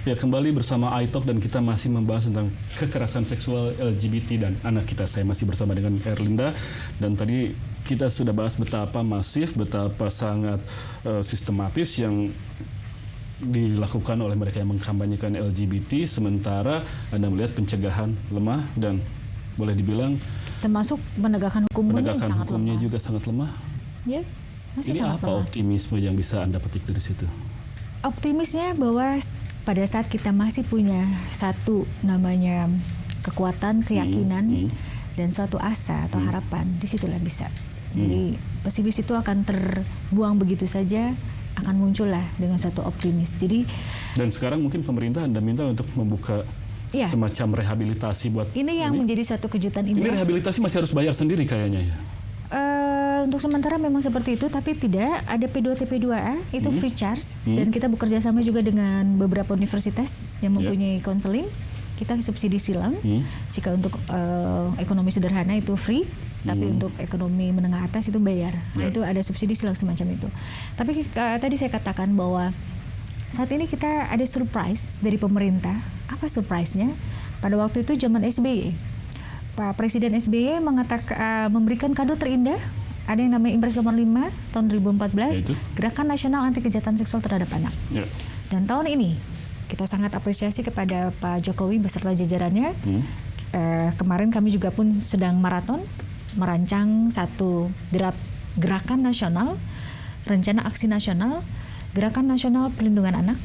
Ya, kembali bersama iTalk dan kita masih membahas tentang kekerasan seksual LGBT dan anak kita. Saya masih bersama dengan Erlinda dan tadi kita sudah bahas betapa masif, betapa sangat sistematis yang dilakukan oleh mereka yang mengkampanyekan LGBT, sementara Anda melihat pencegahan lemah dan boleh dibilang termasuk penegakan hukumnya juga sangat lemah. Ya, masih ini sangat apa lemah. optimisme yang bisa Anda petik dari situ? Optimisnya bahwa pada saat kita masih punya satu namanya kekuatan, keyakinan, dan suatu asa atau harapan, disitulah bisa. Jadi pesimis itu akan terbuang begitu saja, akan muncullah dengan satu optimis. Jadi dan sekarang mungkin pemerintah Anda minta untuk membuka semacam rehabilitasi buat ini yang menjadi satu kejutan ini rehabilitasi masih harus bayar sendiri kayaknya ya. Untuk sementara memang seperti itu, tapi tidak ada P2T P2A itu free charge dan kita bekerja sama juga dengan beberapa universitas yang mempunyai konseling. Kita subsidi silang. Jika untuk ekonomi sederhana itu free, tapi untuk ekonomi menengah atas itu bayar. Nah, itu ada subsidi silang semacam itu. Tapi tadi saya katakan bahwa saat ini kita ada surprise dari pemerintah. Apa surprise-nya? Pada waktu itu zaman SBY, Pak Presiden SBY memberikan kado terindah. Ada yang namanya Impres nomor 5 tahun 2014, Gerakan Nasional Anti Kejahatan Seksual Terhadap Anak. Dan tahun ini kita sangat apresiasi kepada Pak Jokowi beserta jajarannya. Kemarin kami juga pun sedang merancang satu gerakan nasional, rencana aksi nasional, Gerakan Nasional Perlindungan Anak,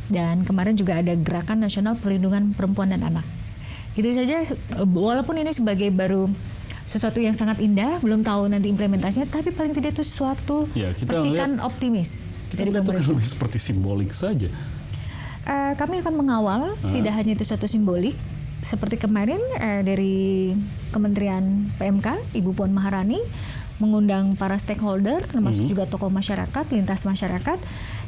dan kemarin juga ada Gerakan Nasional Perlindungan Perempuan dan Anak. Gitu saja, walaupun ini sebagai baru sesuatu yang sangat indah, belum tahu nanti implementasinya, tapi paling tidak itu suatu percikan optimis dari pemerintah. Kita lebih seperti simbolik saja. Kami akan mengawal, tidak hanya itu suatu simbolik, seperti kemarin dari Kementerian PMK, Ibu Puan Maharani, mengundang para stakeholder, termasuk juga tokoh masyarakat, lintas masyarakat,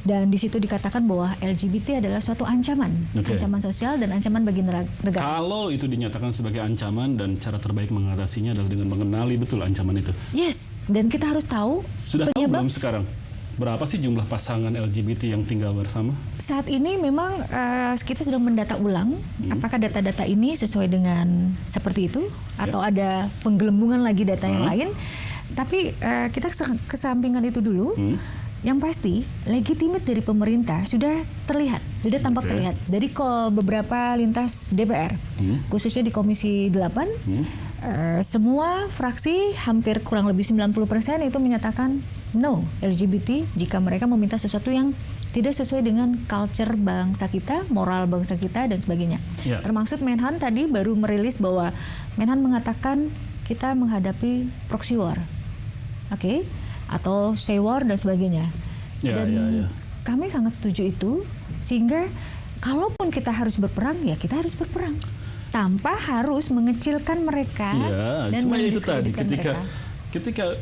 dan di situ dikatakan bahwa LGBT adalah suatu ancaman, ancaman sosial dan ancaman bagi negara. Kalau itu dinyatakan sebagai ancaman dan cara terbaik mengatasinya adalah dengan mengenali betul ancaman itu. Yes, dan kita harus tahu. Sudah tahu belum sekarang? Berapa sih jumlah pasangan LGBT yang tinggal bersama? Saat ini memang kita sedang mendata ulang apakah data-data ini sesuai dengan seperti itu atau ada penggelembungan lagi data yang lain. Tapi kita kesampingan itu dulu. Yang pasti legitimate dari pemerintah sudah terlihat, sudah tampak terlihat dari beberapa lintas DPR, khususnya di Komisi 8. Semua fraksi hampir kurang lebih 90% itu menyatakan no LGBT jika mereka meminta sesuatu yang tidak sesuai dengan culture bangsa kita, moral bangsa kita dan sebagainya. Termasuk Menhan tadi baru merilis bahwa Menhan mengatakan kita menghadapi proxy war, atau say war dan sebagainya. Dan kami sangat setuju itu, sehingga kalaupun kita harus berperang, ya kita harus berperang tanpa harus mengecilkan mereka dan mendiskreditkan mereka. Ketika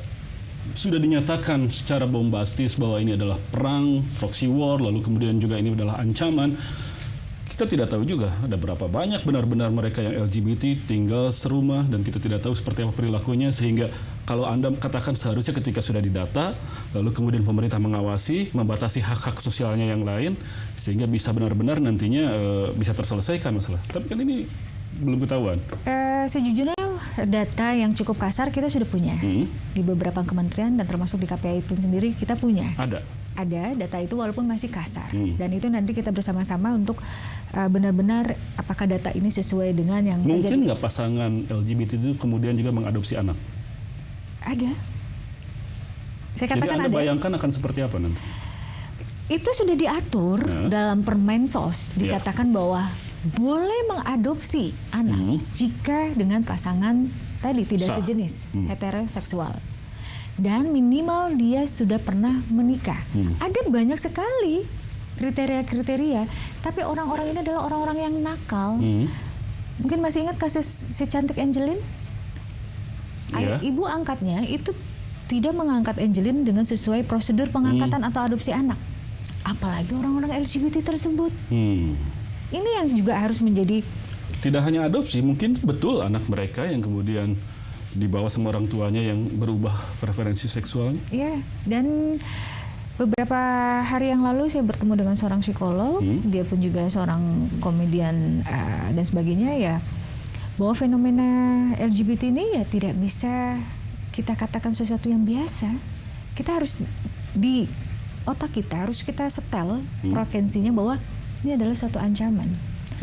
sudah dinyatakan secara bombastis bahwa ini adalah perang, proxy war, lalu kemudian juga ini adalah ancaman, kita tidak tahu juga ada berapa banyak benar-benar mereka yang LGBT tinggal serumah dan kita tidak tahu seperti apa perilakunya, sehingga kalau Anda katakan seharusnya ketika sudah didata lalu kemudian pemerintah mengawasi, membatasi hak-hak sosialnya yang lain sehingga bisa benar-benar nantinya bisa terselesaikan masalah. Tapi kan ini belum ketahuan. Sejujurnya data yang cukup kasar kita sudah punya di beberapa kementerian dan termasuk di KPI pun sendiri kita punya. Ada data itu walaupun masih kasar dan itu nanti kita bersama-sama untuk benar-benar apakah data ini sesuai dengan yang mungkin nggak pasangan LGBT itu kemudian juga mengadopsi anak? Ada. Saya katakan jadi Anda bayangkan akan seperti apa nanti? Itu sudah diatur dalam Permensos, dikatakan bahwa boleh mengadopsi anak jika dengan pasangan tadi tidak sejenis, heteroseksual. Dan minimal dia sudah pernah menikah. Ada banyak sekali kriteria-kriteria, tapi orang-orang ini adalah orang-orang yang nakal. Mungkin masih ingat kasus si cantik Angelin? Ibu angkatnya itu tidak mengangkat Angelin dengan sesuai prosedur pengangkatan atau adopsi anak. Apalagi orang-orang LGBT tersebut. Ini yang juga harus menjadi... Tidak hanya adopsi, mungkin betul anak mereka yang kemudian dibawa sama orang tuanya yang berubah preferensi seksualnya. Dan Beberapa hari yang lalu saya bertemu dengan seorang psikolog, dia pun juga seorang komedian dan sebagainya ya, bahwa fenomena LGBT ini ya tidak bisa kita katakan sesuatu yang biasa. Kita harus di otak kita harus kita setel frekuensinya bahwa ini adalah suatu ancaman.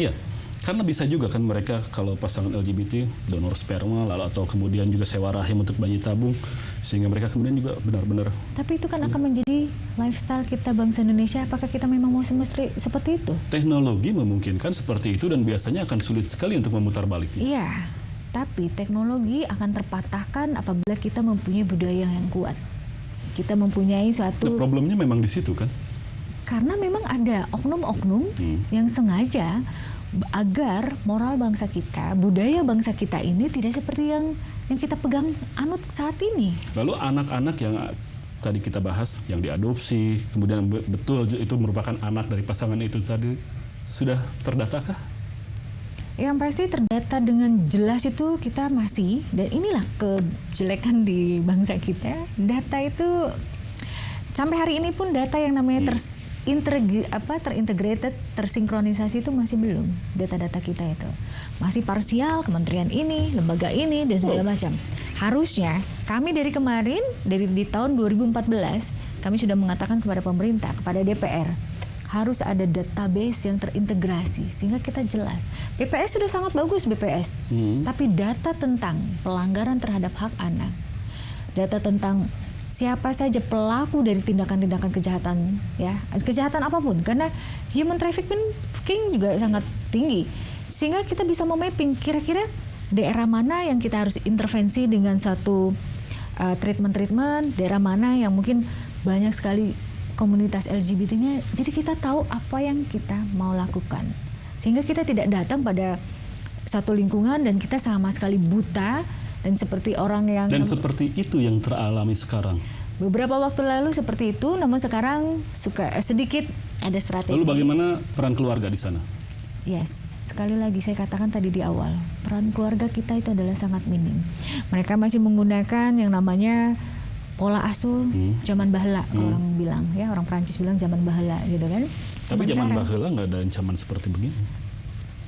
Iya. Karena bisa juga kan mereka kalau pasangan LGBT donor sperma lalu atau kemudian juga sewa rahim untuk bayi tabung sehingga mereka kemudian juga benar-benar. Tapi itu kan akan menjadi lifestyle kita bangsa Indonesia. Apakah kita memang mau seperti itu? Teknologi memungkinkan seperti itu dan biasanya akan sulit sekali untuk memutar baliknya. Iya. Tapi teknologi akan terpatahkan apabila kita mempunyai budaya yang kuat. Kita mempunyai suatu. Nah, problemnya memang di situ kan? Karena memang ada oknum-oknum yang sengaja agar moral bangsa kita, budaya bangsa kita ini tidak seperti yang kita pegang anut saat ini. Lalu anak-anak yang tadi kita bahas, yang diadopsi, kemudian betul itu merupakan anak dari pasangan itu tadi, sudah terdatakah? Yang pasti terdata dengan jelas itu kita masih, dan inilah kejelekan di bangsa kita, data itu sampai hari ini pun data yang namanya terintegrated, tersinkronisasi itu masih belum. Data-data kita itu masih parsial, kementerian ini, lembaga ini, dan segala macam. Harusnya kami dari kemarin, di tahun 2014, kami sudah mengatakan kepada pemerintah, kepada DPR, harus ada database yang terintegrasi sehingga kita jelas. BPS sudah sangat bagus BPS, tapi data tentang pelanggaran terhadap hak anak, data tentang siapa saja pelaku dari tindakan-tindakan kejahatan, ya kejahatan apapun, karena human trafficking juga sangat tinggi, sehingga kita bisa memapping kira-kira daerah mana yang kita harus intervensi dengan suatu treatment, daerah mana yang mungkin banyak sekali komunitas LGBT-nya, jadi kita tahu apa yang kita mau lakukan, sehingga kita tidak datang pada satu lingkungan dan kita sama sekali buta. Dan seperti orang yang... Dan seperti itu yang teralami sekarang. Beberapa waktu lalu seperti itu, namun sekarang sedikit ada strategi. Lalu bagaimana peran keluarga di sana? Yes, sekali lagi saya katakan tadi di awal, peran keluarga kita itu adalah sangat minim. Mereka masih menggunakan yang namanya pola asuh zaman baheula, orang bilang, ya orang Prancis bilang zaman baheula gitu kan. Tapi zaman baheula nggak ada ancaman seperti begini.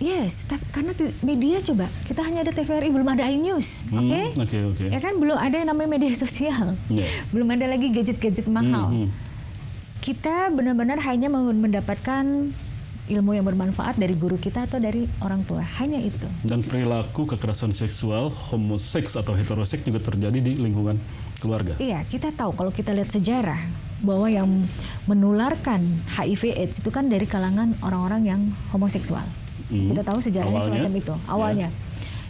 Yes, karena media coba, kita hanya ada TVRI, belum ada iNews, oke? Ya kan, belum ada yang namanya media sosial, belum ada lagi gadget-gadget mahal. Kita benar-benar hanya mendapatkan ilmu yang bermanfaat dari guru kita atau dari orang tua, hanya itu. Dan perilaku kekerasan seksual, homoseks atau heteroseks juga terjadi di lingkungan keluarga. Iya, kita tahu kalau kita lihat sejarah bahwa yang menularkan HIV/AIDS itu kan dari kalangan orang-orang yang homoseksual. Kita tahu sejarahnya semacam itu awalnya,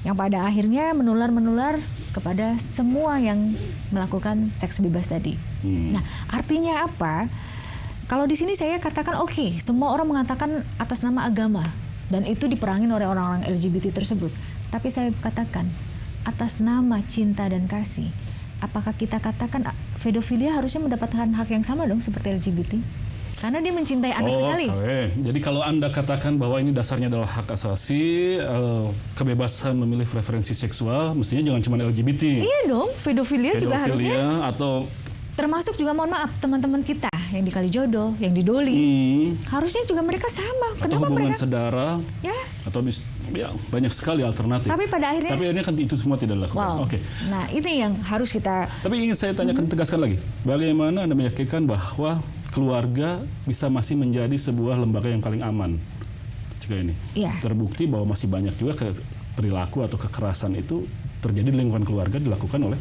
yang pada akhirnya menular kepada semua yang melakukan seks bebas tadi. Nah, artinya apa? Kalau di sini saya katakan oke, semua orang mengatakan atas nama agama dan itu diperangin oleh orang-orang LGBT tersebut. Tapi saya katakan atas nama cinta dan kasih. Apakah kita katakan pedofilia harusnya mendapatkan hak yang sama dong seperti LGBT? Karena dia mencintai anak sekali. Jadi kalau Anda katakan bahwa ini dasarnya adalah hak asasi, kebebasan memilih preferensi seksual, mestinya jangan cuma LGBT. Iya dong, pedofilia juga harusnya. Atau termasuk juga mohon maaf teman-teman kita yang di Kalijodo, yang di Doli, harusnya juga mereka sama. Atau kenapa hubungan mereka? Sedara, ya. Atau ya, banyak sekali alternatif. Tapi akhirnya kan itu semua tidak dilakukan. Wow. Nah, ini yang harus kita. Tapi ingin saya tanyakan, tegaskan lagi, bagaimana Anda meyakinkan bahwa keluarga bisa masih menjadi sebuah lembaga yang paling aman jika ini terbukti bahwa masih banyak juga perilaku atau kekerasan itu terjadi di lingkungan keluarga dilakukan oleh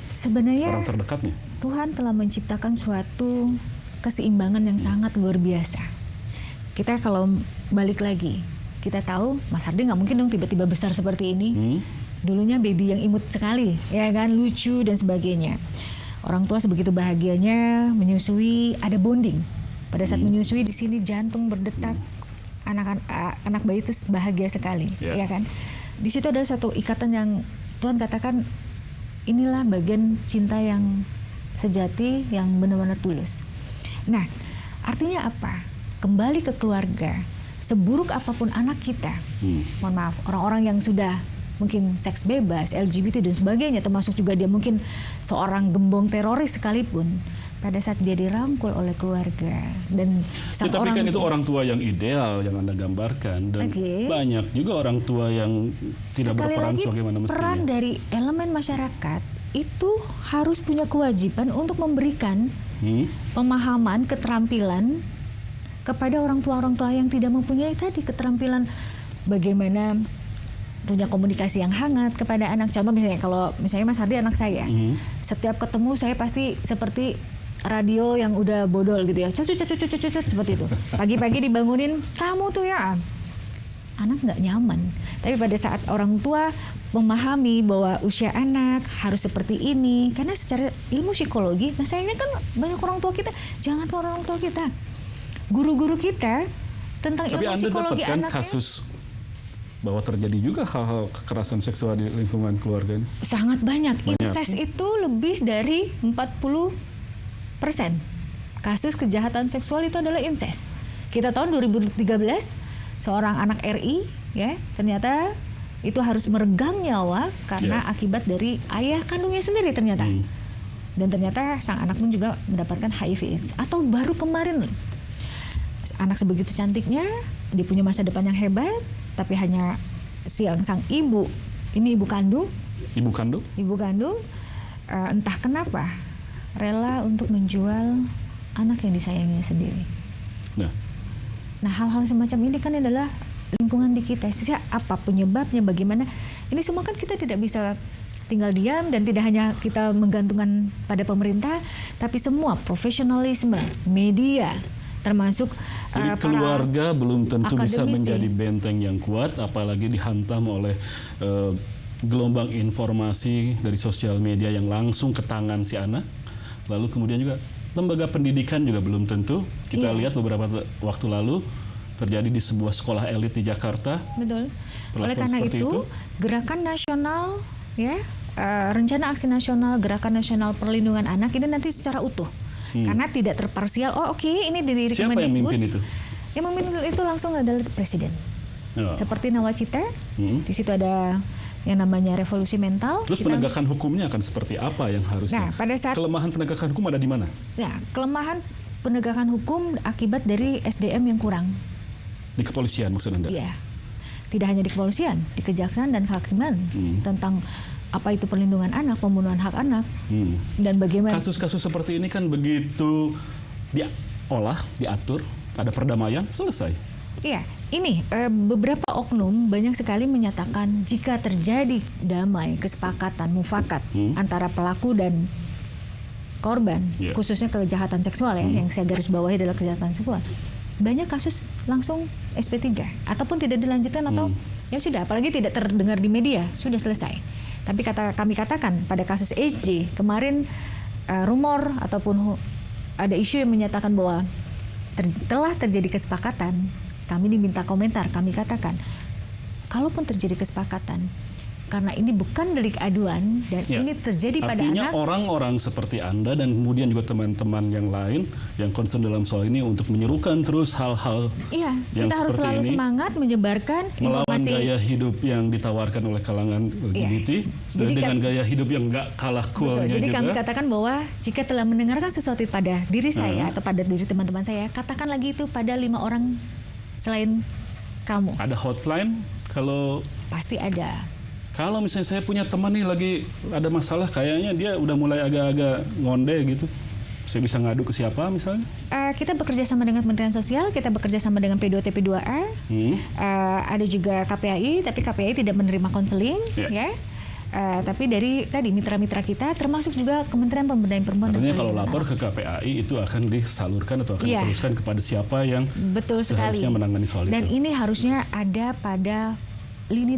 sebenarnya orang terdekatnya. Tuhan telah menciptakan suatu keseimbangan yang sangat luar biasa. Kita kalau balik lagi, kita tahu Mas Hardi nggak mungkin dong tiba-tiba besar seperti ini. Dulunya baby yang imut sekali, ya kan, lucu dan sebagainya. Orang tua sebegitu bahagianya menyusui, ada bonding. Pada saat menyusui di sini jantung berdetak, anak bayi itu bahagia sekali, ya kan. Di situ ada satu ikatan yang Tuhan katakan inilah bagian cinta yang sejati, yang benar-benar tulus. Nah, artinya apa? Kembali ke keluarga. Seburuk apapun anak kita, mohon maaf, orang-orang yang sudah mungkin seks bebas, LGBT dan sebagainya, termasuk juga dia mungkin seorang gembong teroris sekalipun, pada saat dia dirangkul oleh keluarga dan sang Tapi orang kan itu orang tua yang ideal yang Anda gambarkan dan banyak juga orang tua yang tidak berperan sebagaimana mestinya. Peran dari elemen masyarakat itu harus punya kewajiban untuk memberikan pemahaman, keterampilan kepada orang tua yang tidak mempunyai tadi keterampilan bagaimana punya komunikasi yang hangat kepada anak. Contoh misalnya kalau misalnya Mas Hardi anak saya, setiap ketemu saya pasti seperti radio yang udah bodol gitu ya, cucut seperti itu. Pagi-pagi dibangunin, kamu tuh ya, anak nggak nyaman. Tapi pada saat orang tua memahami bahwa usia anak harus seperti ini, karena secara ilmu psikologi, nah sayangnya kan banyak orang tua kita, jangan ke orang tua kita, guru-guru kita tentang Tapi ilmu Anda psikologi dapatkan anaknya. kasus bahwa terjadi juga hal-hal kekerasan seksual di lingkungan keluarga ini? Sangat banyak. Incest itu lebih dari 40% kasus kejahatan seksual itu adalah incest. Kita tahun 2013 seorang anak RI ya ternyata itu harus meregang nyawa karena akibat dari ayah kandungnya sendiri ternyata. Dan ternyata sang anak pun juga mendapatkan HIV/AIDS. Atau baru kemarin anak sebegitu cantiknya, dia punya masa depan yang hebat, tapi hanya sang ibu, ini ibu kandung, entah kenapa rela untuk menjual anak yang disayanginya sendiri. Nah, hal-hal semacam ini kan adalah lingkungan di kita. Apa penyebabnya, bagaimana? Ini semua kan kita tidak bisa tinggal diam dan tidak hanya kita menggantungkan pada pemerintah, tapi semua profesionalisme, media, termasuk jadi keluarga belum tentu bisa menjadi benteng yang kuat, apalagi dihantam oleh gelombang informasi dari sosial media yang langsung ke tangan si anak. Lalu kemudian juga lembaga pendidikan juga belum tentu. Kita lihat beberapa waktu lalu terjadi di sebuah sekolah elit di Jakarta. Betul. Oleh karena itu, gerakan nasional, ya, rencana aksi nasional, gerakan nasional perlindungan anak ini nanti secara utuh. Karena tidak terparsial. Ini dari siapa yang memimpin itu? Yang memimpin itu langsung adalah presiden. Seperti Nawacita, di situ ada yang namanya revolusi mental. Terus penegakan hukumnya akan seperti apa yang harusnya? Nah, pada saat kelemahan penegakan hukum ada di mana? Nah, kelemahan penegakan hukum akibat dari SDM yang kurang. Di kepolisian maksud Anda? Iya. Tidak hanya di kepolisian, di kejaksaan dan kehakiman tentang apa itu perlindungan anak, pembunuhan hak anak, dan bagaimana kasus-kasus seperti ini kan begitu diolah, diatur, ada perdamaian, selesai. Iya, ini beberapa oknum banyak sekali menyatakan jika terjadi damai, kesepakatan, mufakat antara pelaku dan korban, khususnya kejahatan seksual ya, yang saya garis bawahi adalah kejahatan seksual. Banyak kasus langsung SP3 ataupun tidak dilanjutkan atau ya sudah, apalagi tidak terdengar di media, sudah selesai. Tapi kami katakan pada kasus HJ kemarin rumor ataupun ada isu yang menyatakan bahwa telah terjadi kesepakatan, kami diminta komentar, kami katakan kalaupun terjadi kesepakatan karena ini bukan delik aduan dan ini terjadi pada anak. Artinya orang-orang seperti Anda dan kemudian juga teman-teman yang lain yang concern dalam soal ini untuk menyerukan terus hal-hal yang kita harus selalu ini, semangat menyebarkan melawan informasi. Gaya hidup yang ditawarkan oleh kalangan LGBT dengan gaya hidup yang nggak kalah coolnya. Jadi juga. kami katakan bahwa jika telah mendengarkan sesuatu pada diri saya atau pada diri teman-teman saya, katakan lagi itu pada 5 orang selain kamu. Ada hotline kalau pasti ada. Kalau misalnya saya punya teman nih lagi ada masalah, kayaknya dia udah mulai agak-agak ngonde gitu, saya bisa ngadu ke siapa misalnya? Kita bekerja sama dengan Kementerian Sosial, kita bekerja sama dengan P2TP2A, ada juga KPAI, tapi KPAI tidak menerima konseling, ya. Tapi dari tadi mitra-mitra kita, termasuk juga Kementerian Pemberdayaan Perempuan. Artinya kalau lapor ke KPAI itu akan disalurkan atau akan diteruskan kepada siapa yang seharusnya menangani soal itu. Dan ini harusnya ada pada lini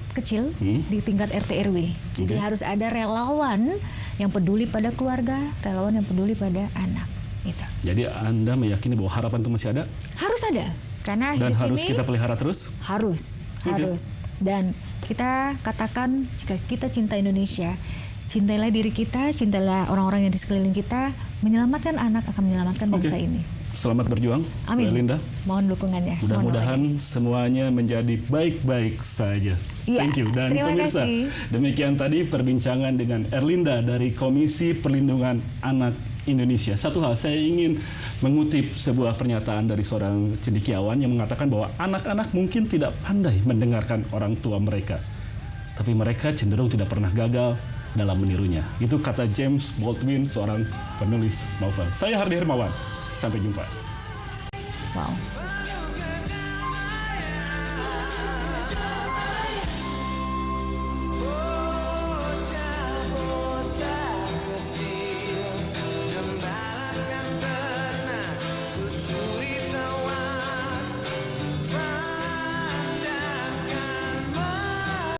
kecil di tingkat RT RW. Jadi harus ada relawan yang peduli pada keluarga, relawan yang peduli pada anak. Gitu. Jadi Anda meyakini bahwa harapan itu masih ada? Harus ada, karena dan harus ini kita pelihara terus? Harus. Dan kita katakan jika kita cinta Indonesia, cintailah diri kita, cintailah orang-orang yang di sekeliling kita, menyelamatkan anak akan menyelamatkan bangsa ini. Selamat berjuang, amin. Erlinda. Mohon dukungannya. Mudah-mudahan semuanya menjadi baik-baik saja. Thank you. Dan pemirsa, demikian tadi perbincangan dengan Erlinda dari Komisi Perlindungan Anak Indonesia. Satu hal, saya ingin mengutip sebuah pernyataan dari seorang cendekiawan yang mengatakan bahwa anak-anak mungkin tidak pandai mendengarkan orang tua mereka, tapi mereka cenderung tidak pernah gagal dalam menirunya. Itu kata James Baldwin, seorang penulis novel. Saya Hardy Hermawan. Sampai jumpa. Wow.